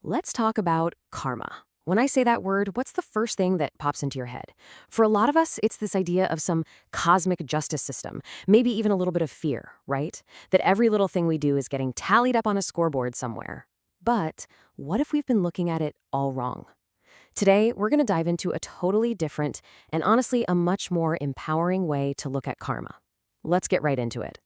Let's talk about karma. When I say that word, what's the first thing that pops into your head? For a lot of us, it's this idea of some cosmic justice system, maybe even a little bit of fear, right? That every little thing we do is getting tallied up on a scoreboard somewhere. But what if we've been looking at it all wrong? Today, we're going to dive into a totally different and honestly a much more empowering way to look at karma. Let's get right into it.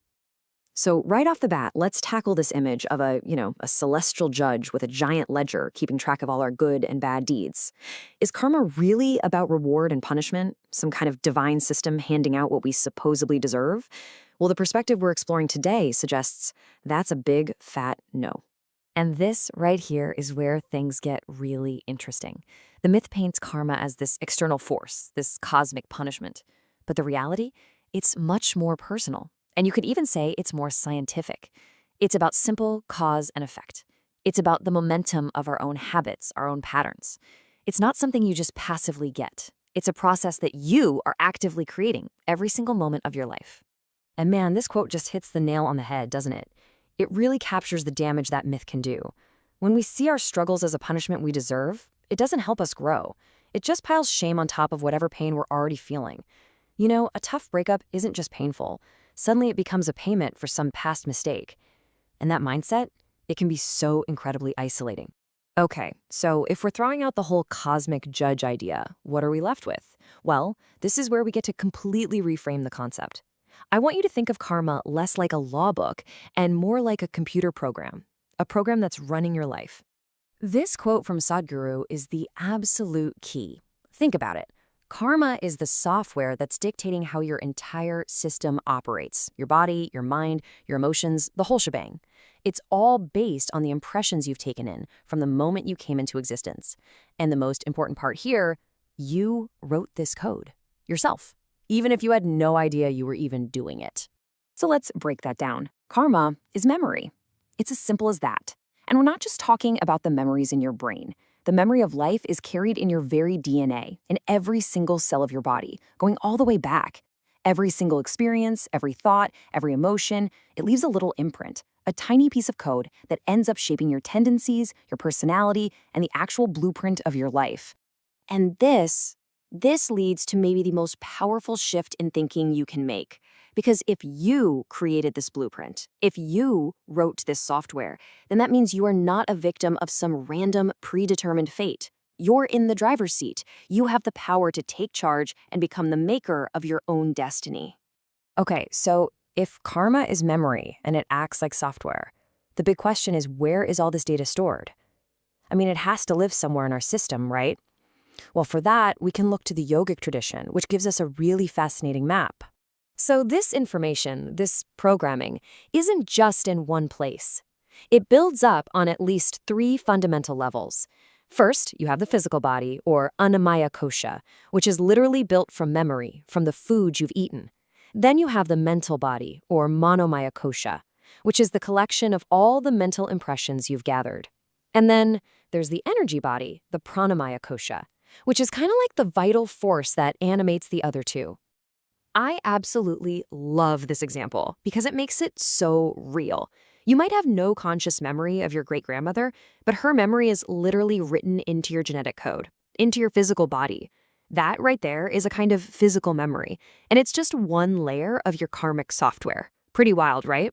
So right off the bat, let's tackle this image of a celestial judge with a giant ledger keeping track of all our good and bad deeds. Is karma really about reward and punishment, some kind of divine system handing out what we supposedly deserve? Well, the perspective we're exploring today suggests that's a big, fat no. And this right here is where things get really interesting. The myth paints karma as this external force, this cosmic punishment. But the reality, it's much more personal. And you could even say it's more scientific. It's about simple cause and effect. It's about the momentum of our own habits, our own patterns. It's not something you just passively get. It's a process that you are actively creating every single moment of your life. And man, this quote just hits the nail on the head, doesn't it? It really captures the damage that myth can do. When we see our struggles as a punishment we deserve, it doesn't help us grow. It just piles shame on top of whatever pain we're already feeling. You know, a tough breakup isn't just painful. Suddenly it becomes a payment for some past mistake. And that mindset, it can be so incredibly isolating. Okay, so if we're throwing out the whole cosmic judge idea, what are we left with? Well, this is where we get to completely reframe the concept. I want you to think of karma less like a law book and more like a computer program, a program that's running your life. This quote from Sadhguru is the absolute key. Think about it. Karma is the software that's dictating how your entire system operates. Your body, your mind, your emotions, the whole shebang. It's all based on the impressions you've taken in from the moment you came into existence. And the most important part here, you wrote this code yourself, even if you had no idea you were even doing it. So let's break that down. Karma is memory. It's as simple as that. And we're not just talking about the memories in your brain. The memory of life is carried in your very DNA, in every single cell of your body, going all the way back. Every single experience, every thought, every emotion, it leaves a little imprint, a tiny piece of code that ends up shaping your tendencies, your personality, and the actual blueprint of your life. And this leads to maybe the most powerful shift in thinking you can make. Because if you created this blueprint, if you wrote this software, then that means you are not a victim of some random predetermined fate. You're in the driver's seat. You have the power to take charge and become the maker of your own destiny. Okay, so if karma is memory and it acts like software, the big question is, where is all this data stored? I mean, it has to live somewhere in our system, right? Well, for that, we can look to the yogic tradition, which gives us a really fascinating map. So this information, this programming, isn't just in one place. It builds up on at least 3 fundamental levels. First, you have the physical body, or annamaya kosha, which is literally built from memory, from the food you've eaten. Then you have the mental body, or manomaya kosha, which is the collection of all the mental impressions you've gathered. And then there's the energy body, the pranamaya kosha, which is kind of like the vital force that animates the other two. I absolutely love this example because it makes it so real. You might have no conscious memory of your great-grandmother, but her memory is literally written into your genetic code, into your physical body. That right there is a kind of physical memory, and it's just one layer of your karmic software. Pretty wild, right?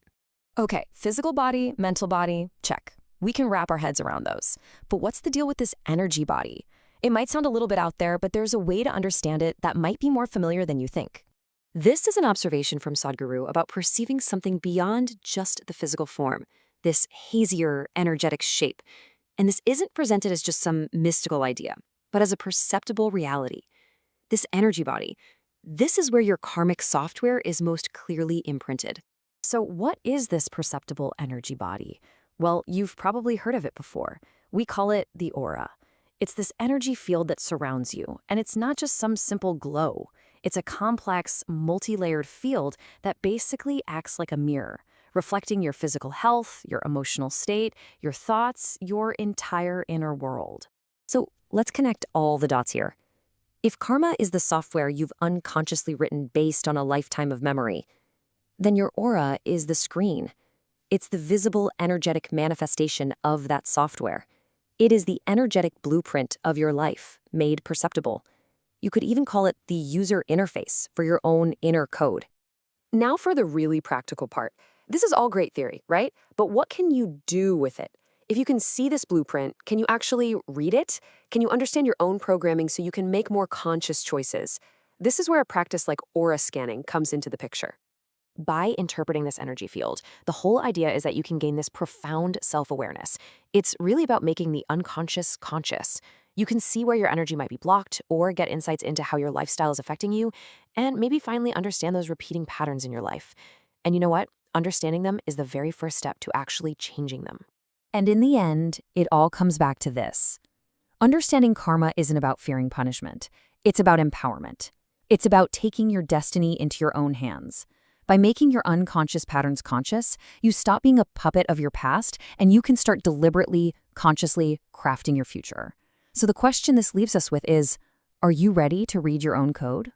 Okay, physical body, mental body, check. We can wrap our heads around those. But what's the deal with this energy body? It might sound a little bit out there, but there's a way to understand it that might be more familiar than you think. This is an observation from Sadhguru about perceiving something beyond just the physical form, this hazier, energetic shape. And this isn't presented as just some mystical idea, but as a perceptible reality. This energy body, this is where your karmic software is most clearly imprinted. So what is this perceptible energy body? Well, you've probably heard of it before. We call it the aura. It's this energy field that surrounds you, and it's not just some simple glow. It's a complex, multi-layered field that basically acts like a mirror, reflecting your physical health, your emotional state, your thoughts, your entire inner world. So let's connect all the dots here. If karma is the software you've unconsciously written based on a lifetime of memory, then your aura is the screen. It's the visible, energetic manifestation of that software. It is the energetic blueprint of your life, made perceptible. You could even call it the user interface for your own inner code. Now for the really practical part. This is all great theory, right? But what can you do with it? If you can see this blueprint, can you actually read it? Can you understand your own programming so you can make more conscious choices? This is where a practice like aura scanning comes into the picture. By interpreting this energy field, the whole idea is that you can gain this profound self-awareness. It's really about making the unconscious conscious. You can see where your energy might be blocked or get insights into how your lifestyle is affecting you, and maybe finally understand those repeating patterns in your life. And you know what? Understanding them is the very first step to actually changing them. And in the end, it all comes back to this. Understanding karma isn't about fearing punishment. It's about empowerment. It's about taking your destiny into your own hands. By making your unconscious patterns conscious, you stop being a puppet of your past and you can start deliberately, consciously crafting your future. So the question this leaves us with is, are you ready to read your own code?